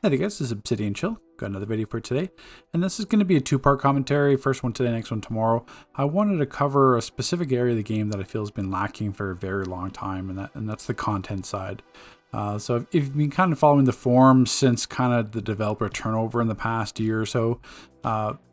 Hey there guys, this is Obsidian Chill. Got another video for today, and this is going to be a two-part commentary. First one today, next one tomorrow. I wanted to cover a specific area of the game that I feel has been lacking for a very long time, and that's the content side. So if you've been kind of following the forums since kind of the developer turnover in the past year or so,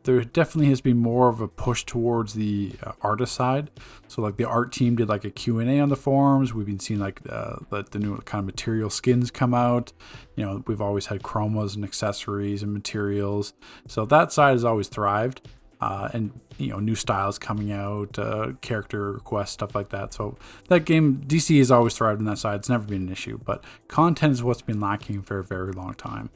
there definitely has been more of a push towards the artist side. So like the art team did like a Q&A on the forums. We've been seeing like the new kind of material skins come out. You know, we've always had chromas and accessories and materials. So that side has always thrived. And you know, new styles coming out, character requests, stuff like that. So that game, DC has always thrived on that side. It's never been an issue, but content is what's been lacking for a very long time.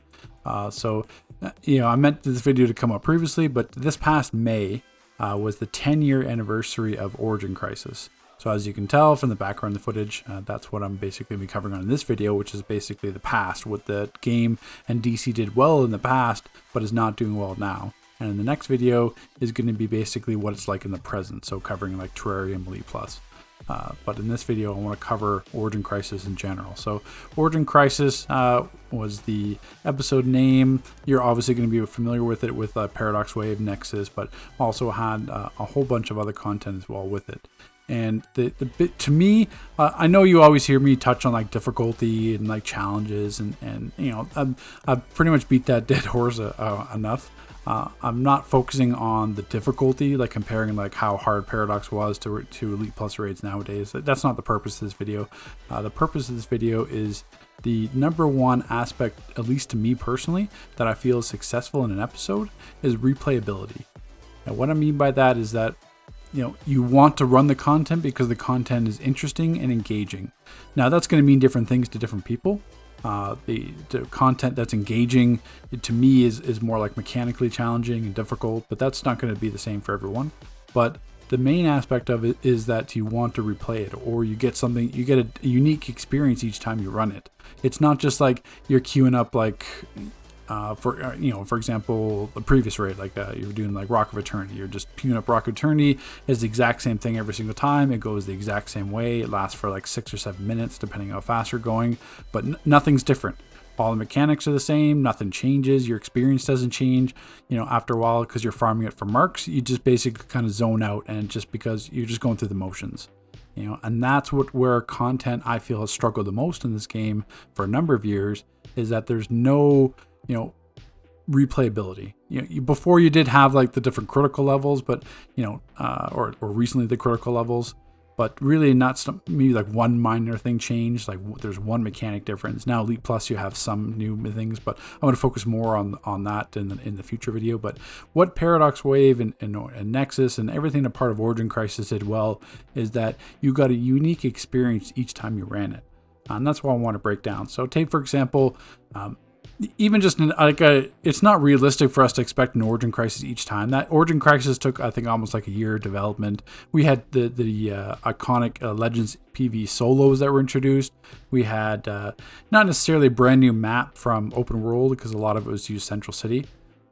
You know, I meant this video to come up previously, but this past May was the 10-year anniversary of Origin Crisis. So as you can tell from the background, the footage, that's what I'm basically be covering on this video, which is basically the past, what the game and DC did well in the past, but is not doing well now. And in the next video is going to be basically what it's like in the present, so covering like Terraria and Elite Plus. But in this video, I want to cover Origin Crisis in general. So Origin Crisis was the episode name. You're obviously going to be familiar with it with Paradox Wave, Nexus, but also had a whole bunch of other content as well with it. And the bit to me, I know you always hear me touch on like difficulty and like challenges, and you know, I've pretty much beat that dead horse enough. I'm not focusing on the difficulty, like comparing like how hard Paradox was to Elite Plus raids nowadays. That's not the purpose of this video. The purpose of this video is the number one aspect, at least to me personally, that I feel is successful in an episode is replayability. And what I mean by that is that, you know, you want to run the content because the content is interesting and engaging. Now that's going to mean different things to different people. The content that's engaging to me is more like mechanically challenging and difficult, but that's not going to be the same for everyone. But the main aspect of it is that you want to replay it, or you get something, you get a unique experience each time you run it. It's not just like you're queuing up like for example, the previous raid, like you're doing like Rock of Eternity. You're just queuing up Rock of Eternity. It's the exact same thing every single time. It goes the exact same way. It lasts for like 6 or 7 minutes, depending how fast you're going. But nothing's different. All the mechanics are the same. Nothing changes. Your experience doesn't change. You know, after a while, because you're farming it for marks, you just basically kind of zone out, and just because you're just going through the motions. You know, and that's where content I feel has struggled the most in this game for a number of years, is that there's no, you know, replayability. You know, before you did have like the different critical levels, but you know, or recently the critical levels, but really not maybe like one minor thing changed. Like there's one mechanic difference. Now Elite Plus, you have some new things, but I'm going to focus more on that in the future video. But what Paradox Wave and Nexus and everything a part of Origin Crisis did well is that you got a unique experience each time you ran it, and that's what I want to break down. So take for example, even just it's not realistic for us to expect an Origin Crisis each time. That Origin Crisis took, I think, almost like a year of development. We had the iconic Legends PV solos that were introduced. We had not necessarily a brand new map from open world, because a lot of it was used Central City,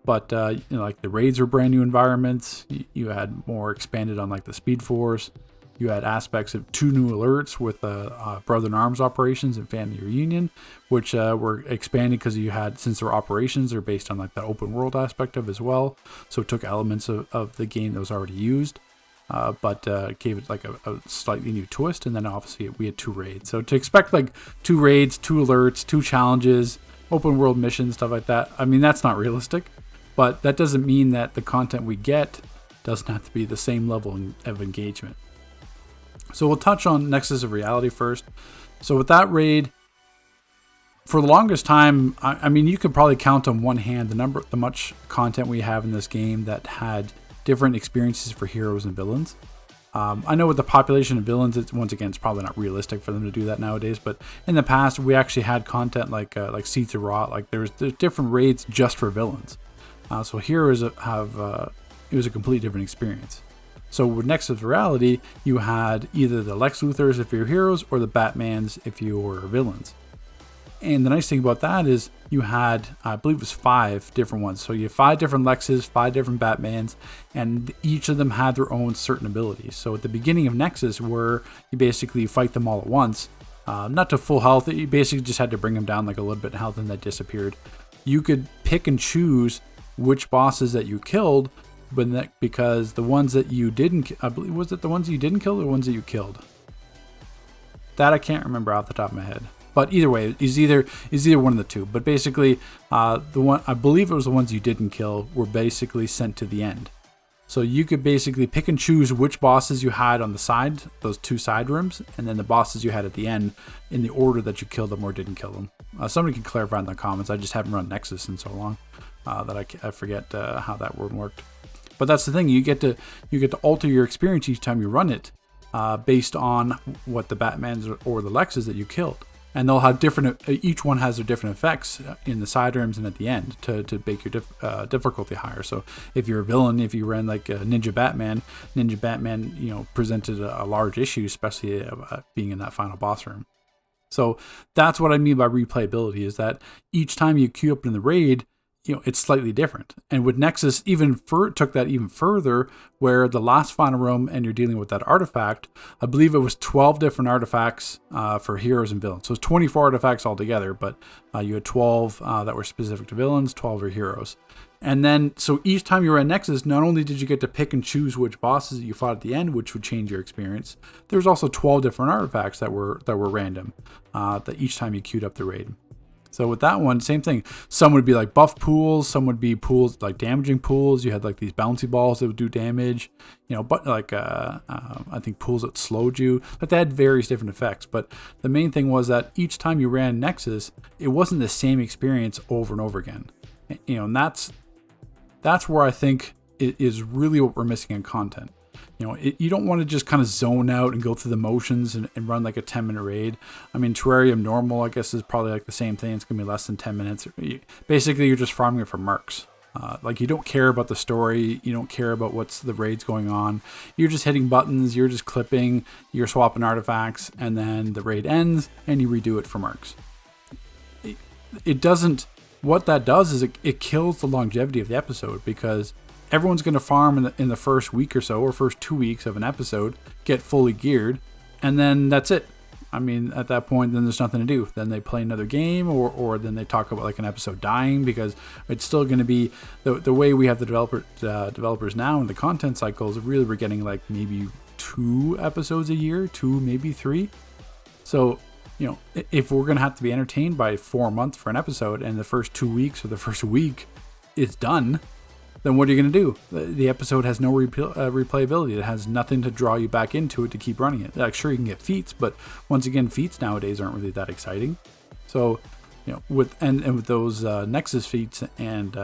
but you know, like the raids were brand new environments. You had more expanded on like the Speed Force. You had aspects of 2 new alerts with Brother in Arms operations and Family Reunion, which were expanded because you had, since their operations are based on like the open world aspect of as well. So it took elements of the game that was already used, but gave it like a slightly new twist. And then obviously we had 2 raids. So to expect like 2 raids, 2 alerts, 2 challenges, open world missions, stuff like that, I mean, that's not realistic. But that doesn't mean that the content we get doesn't have to be the same level of engagement. So we'll touch on Nexus of Reality first. So with that raid, for the longest time, I mean, you could probably count on one hand the much content we have in this game that had different experiences for heroes and villains. I know with the population of villains, once again, it's probably not realistic for them to do that nowadays. But in the past, we actually had content like Seeds of Rot. Like there's different raids just for villains. So heroes it was a completely different experience. So with Nexus of Reality, you had either the Lex Luthors if you're heroes, or the Batmans if you were villains. And the nice thing about that is you had, I believe it was 5 different ones. So you have 5 different Lexes, 5 different Batmans, and each of them had their own certain abilities. So at the beginning of Nexus, where you basically fight them all at once, not to full health, you basically just had to bring them down like a little bit in health, and that disappeared. you could pick and choose which bosses that you killed, but because the ones that you didn't, I believe, was it the ones you didn't kill or the ones that you killed? That I can't remember off the top of my head. But either way, is either one of the two. But basically, the one, I believe it was the ones you didn't kill, were basically sent to the end. So you could basically pick and choose which bosses you had on the side, those 2 side rooms, and then the bosses you had at the end in the order that you killed them or didn't kill them. Somebody can clarify in the comments. I just haven't run Nexus in so long that I forget how that word worked. But that's the thing. You get to alter your experience each time you run it based on what the Batmans or the Lexes that you killed. And they'll have different, each one has their different effects in the side rooms and at the end to make your difficulty higher. So if you're a villain, if you ran like a Ninja Batman, presented a large issue, especially being in that final boss room. So that's what I mean by replayability, is that each time you queue up in the raid, it's slightly different. And with Nexus, took that even further, where the last final room and you're dealing with that artifact, I believe it was 12 different artifacts for heroes and villains. So it's 24 artifacts altogether, but you had 12 that were specific to villains, 12 are heroes. And then, so each time you were at Nexus, not only did you get to pick and choose which bosses that you fought at the end, which would change your experience, there was also 12 different artifacts that were random, that each time you queued up the raid. So with that one, same thing. Some would be like buff pools, some would be pools like damaging pools. You had like these bouncy balls that would do damage, but like I think pools that slowed you. But they had various different effects. But the main thing was that each time you ran Nexus, it wasn't the same experience over and over again. And that's where I think it is really what we're missing in content. You don't want to just kind of zone out and go through the motions and run like a 10-minute raid. I mean, Terrarium normal, I guess, is probably like the same thing. It's going to be less than 10 minutes. Basically, you're just farming it for mercs. Like, you don't care about the story. You don't care about what's the raids going on. You're just hitting buttons. You're just clipping. You're swapping artifacts. And then the raid ends and you redo it for mercs. It doesn't... What that does is it kills the longevity of the episode, because everyone's going to farm in the first week or so, or first 2 weeks of an episode, get fully geared, and then that's it. I mean, at that point, then there's nothing to do. Then they play another game, or then they talk about like an episode dying, because it's still going to be the way we have the developers now in the content cycles. Really, we're getting like maybe 2 episodes a year, 2, maybe 3. So, if we're going to have to be entertained by 4 months for an episode, and the first 2 weeks or the first week is done, then what are you going to do? The episode has no replayability. It has nothing to draw you back into it to keep running it. Like, sure, you can get feats, but once again, feats nowadays aren't really that exciting. So, with those Nexus feats and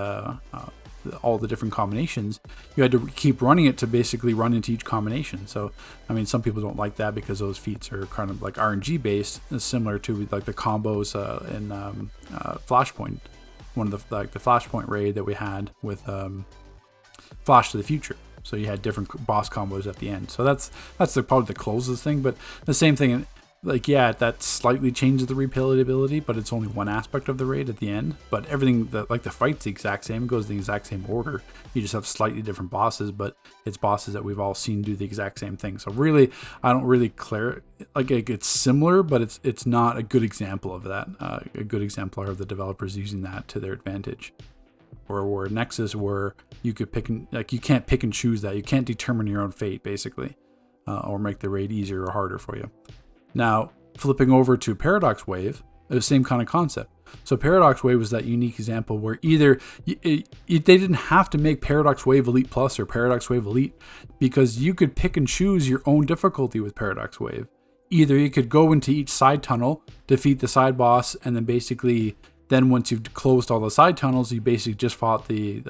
all the different combinations, you had to keep running it to basically run into each combination. So, I mean, some people don't like that because those feats are kind of like RNG based, similar to like the combos in Flashpoint. One of the Flashpoint raid that we had with Flash to the Future. So you had different boss combos at the end. So that's probably the closest thing. But the same thing, like, yeah, that slightly changes the replayability, but it's only one aspect of the raid at the end. But everything, like the fight's the exact same, it goes in the exact same order. You just have slightly different bosses, but it's bosses that we've all seen do the exact same thing. So really, I don't really it's similar, but it's not a good example of that. A good example are the developers using that to their advantage. Or Nexus, where you could you can't pick and choose that. You can't determine your own fate, basically, or make the raid easier or harder for you. Now, flipping over to Paradox Wave, the same kind of concept. So Paradox Wave was that unique example where either they didn't have to make Paradox Wave Elite Plus or Paradox Wave Elite, because you could pick and choose your own difficulty with Paradox Wave. Either you could go into each side tunnel, defeat the side boss, and then basically, once you've closed all the side tunnels, you basically just fought the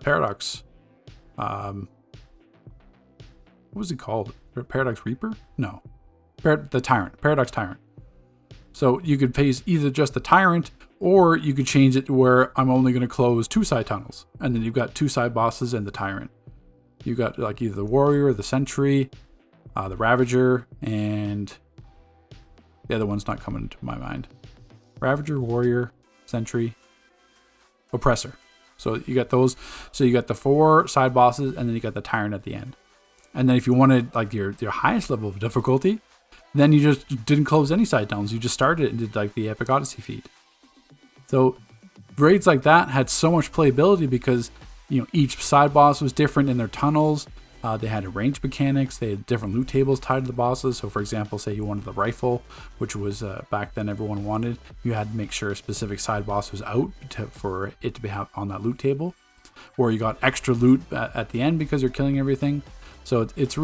Paradox. What was it called? Paradox Reaper? No. The Tyrant. Paradox Tyrant. So you could face either just the Tyrant, or you could change it to where I'm only going to close 2 side tunnels. And then you've got 2 side bosses and the Tyrant. You got like either the Warrior, the Sentry, the Ravager, and the other one's not coming to my mind. Ravager, Warrior, Sentry, Oppressor. So you got those. So you got the 4 side bosses, and then you got the Tyrant at the end. And then if you wanted like your highest level of difficulty, then you just didn't close any side tunnels. You just started it and did like the Epic Odyssey feat. So raids like that had so much playability because, each side boss was different in their tunnels. They had range mechanics. They had different loot tables tied to the bosses. So, for example, say you wanted the rifle, which was back then everyone wanted, you had to make sure a specific side boss was out for it to be on that loot table. Or you got extra loot at the end because you're killing everything. So it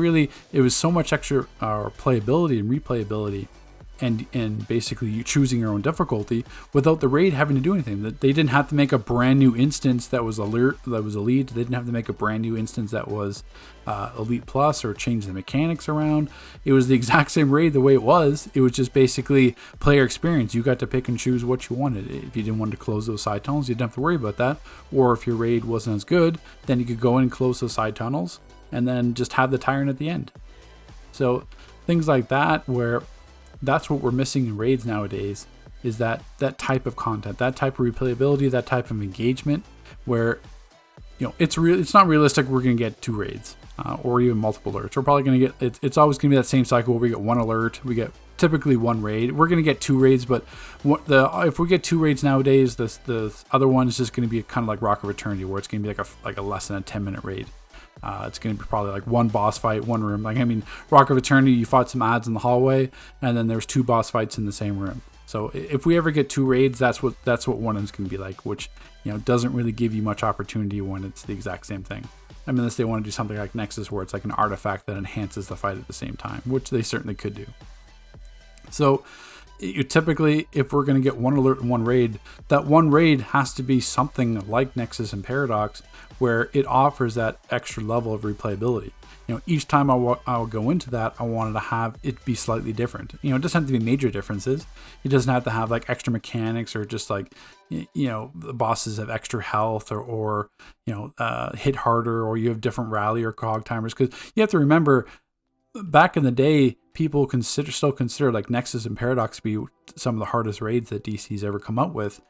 was so much extra playability and replayability, and basically you choosing your own difficulty without the raid having to do anything. They didn't have to make a brand new instance that was elite. They didn't have to make a brand new instance that was elite plus or change the mechanics around. It was the exact same raid the way it was. It was just basically player experience. You got to pick and choose what you wanted. If you didn't want to close those side tunnels, you didn't have to worry about that. Or if your raid wasn't as good, then you could go in and close those side tunnels and then just have the tyrant at the end. So things like that, where that's what we're missing in raids nowadays, is that type of content, that type of replayability, that type of engagement, where it's not realistic we're going to get 2 raids or even multiple alerts. We're probably going to get it's always going to be that same cycle where we get 1 alert, we get typically 1 raid. We're going to get 2 raids, but if we get 2 raids nowadays, the other one is just going to be kind of like Rock of Eternity, where it's going to be like a less than a 10-minute raid. It's going to be probably like 1 boss fight, 1 room. Rock of Eternity, you fought some ads in the hallway, and then there's 2 boss fights in the same room. So if we ever get 2 raids, that's what one of them's going to be like, which doesn't really give you much opportunity when it's the exact same thing. Unless they want to do something like Nexus, where it's like an artifact that enhances the fight at the same time, which they certainly could do. So typically, if we're going to get 1 alert and 1 raid, that 1 raid has to be something like Nexus and Paradox, where it offers that extra level of replayability. Each time I'll go into that, I wanted to have it be slightly different. It doesn't have to be major differences. It doesn't have to have like extra mechanics, or just like, the bosses have extra health, or hit harder, or you have different rally or cog timers. Because you have to remember, back in the day, people still consider like Nexus and Paradox to be some of the hardest raids that DC's ever come up with.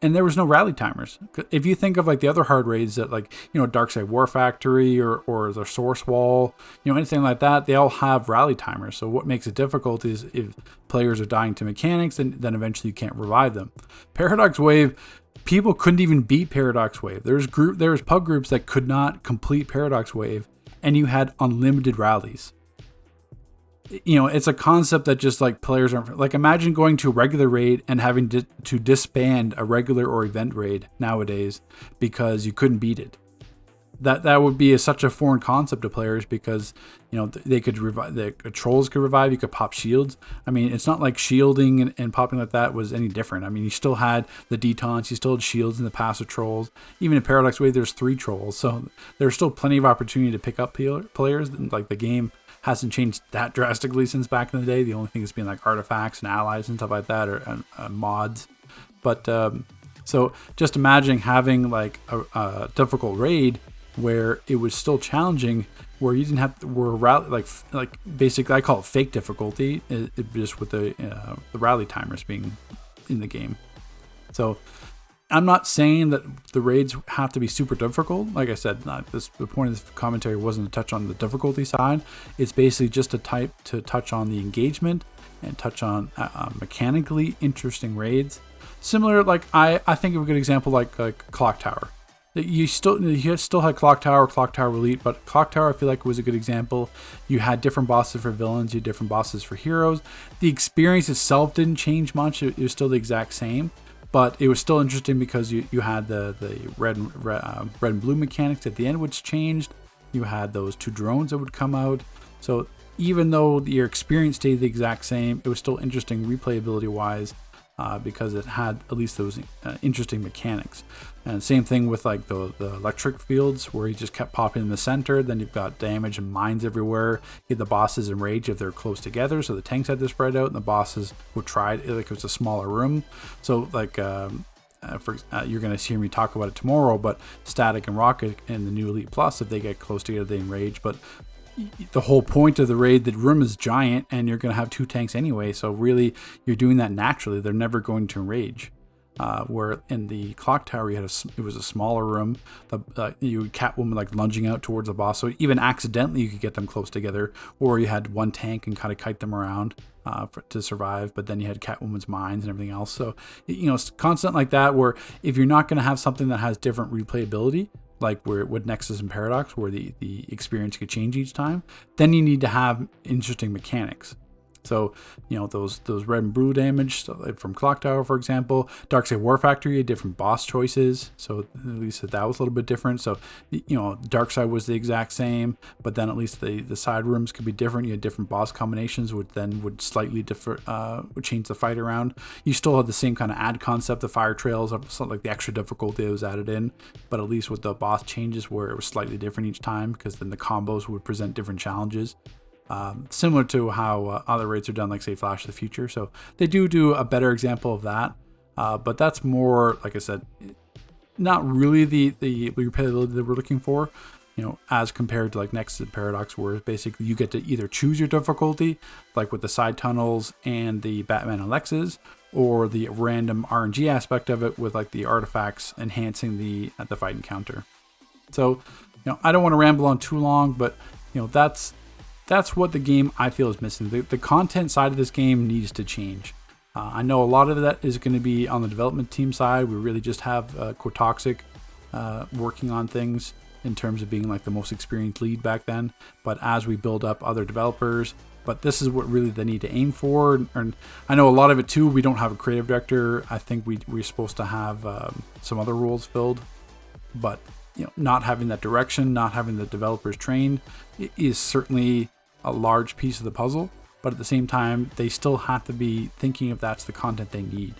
And there was no rally timers. If you think of like the other hard raids that Darkside War Factory or the Source Wall, anything like that, they all have rally timers. So what makes it difficult is if players are dying to mechanics, then eventually you can't revive them. Paradox Wave, people couldn't even beat Paradox Wave. There was pub groups that could not complete Paradox Wave, and you had unlimited rallies. It's a concept that just like players aren't like. Imagine going to a regular raid and having to disband a regular or event raid nowadays because you couldn't beat it. That would be such a foreign concept to players, because they could revive, the trolls could revive, you could pop shields. It's not like shielding and popping like that was any different. You still had the detons, you still had shields in the passive trolls. Even in Paradox Wave, there's 3 trolls, so there's still plenty of opportunity to pick up players. Like, the game hasn't changed that drastically since back in the day. The only thing has been like artifacts and allies and stuff like that, or mods. But so just imagine having like a difficult raid where it was still challenging, where you didn't have to, like basically I call it fake difficulty, just with the rally timers being in the game. So I'm not saying that the raids have to be super difficult. Like I said, the point of this commentary wasn't to touch on the difficulty side. It's basically just to touch on the engagement and touch on mechanically interesting raids. Similar, like I think of a good example like Clock Tower. You still had Clock Tower Elite, but Clock Tower I feel like was a good example. You had different bosses for villains, you had different bosses for heroes. The experience itself didn't change much. It was still the exact same. But it was still interesting because you had the red and blue mechanics at the end, which changed. You had those 2 drones that would come out. So even though your experience stayed the exact same, it was still interesting replayability-wise, because it had at least those interesting mechanics. And same thing with like the electric fields, where he just kept popping in the center. Then you've got damage and mines everywhere. You had the bosses in rage if they're close together, so the tanks had to spread out, and the bosses would try like it was a smaller room. So like you're going to hear me talk about it tomorrow, but Static and Rocket and the new Elite Plus, if they get close together, they enrage. But the whole point of the raid, the room is giant, and you're going to have 2 tanks anyway. So really, you're doing that naturally. They're never going to enrage. where in the clock tower it was a smaller room. You had Catwoman like lunging out towards the boss, so even accidentally you could get them close together, or you had one tank and kind of kite them around to survive. But then you had Catwoman's mines and everything else. So it's constant like that, where if you're not going to have something that has different replayability, like with Nexus and Paradox, where the experience could change each time, then you need to have interesting mechanics. So, those red and blue damage from Clock Tower, for example. Darkseid War Factory had different boss choices, so at least that was a little bit different. So, Darkseid was the exact same, but then at least the side rooms could be different. You had different boss combinations, which then would slightly differ, would change the fight around. You still had the same kind of ad concept, the fire trails, like the extra difficulty that was added in, but at least with the boss changes where it was slightly different each time, because then the combos would present different challenges. Similar to how other raids are done, like say Flash of the Future. So they do a better example of that, but that's more, like I said, not really the replayability that we're looking for, as compared to like Nexus and Paradox, where basically you get to either choose your difficulty, like with the side tunnels and the Batman and Lexes, or the random RNG aspect of it with like the artifacts enhancing the fight encounter. So I don't want to ramble on too long, but that's what the game I feel is missing. The content side of this game needs to change. I know a lot of that is going to be on the development team side. We really just have Quotoxic working on things in terms of being like the most experienced lead back then. But as we build up other developers, but this is what really they need to aim for. And I know a lot of it too, we don't have a creative director. I think we're supposed to have some other roles filled, but not having that direction, not having the developers trained is certainly a large piece of the puzzle. But at the same time, they still have to be thinking if that's the content they need,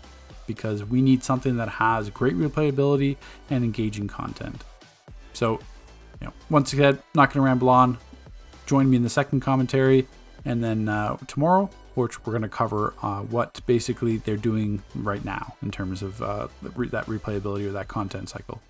because we need something that has great replayability and engaging content. So, once again, not going to ramble on. Join me in the second commentary, and then tomorrow, which we're going to cover what basically they're doing right now in terms of that replayability or that content cycle.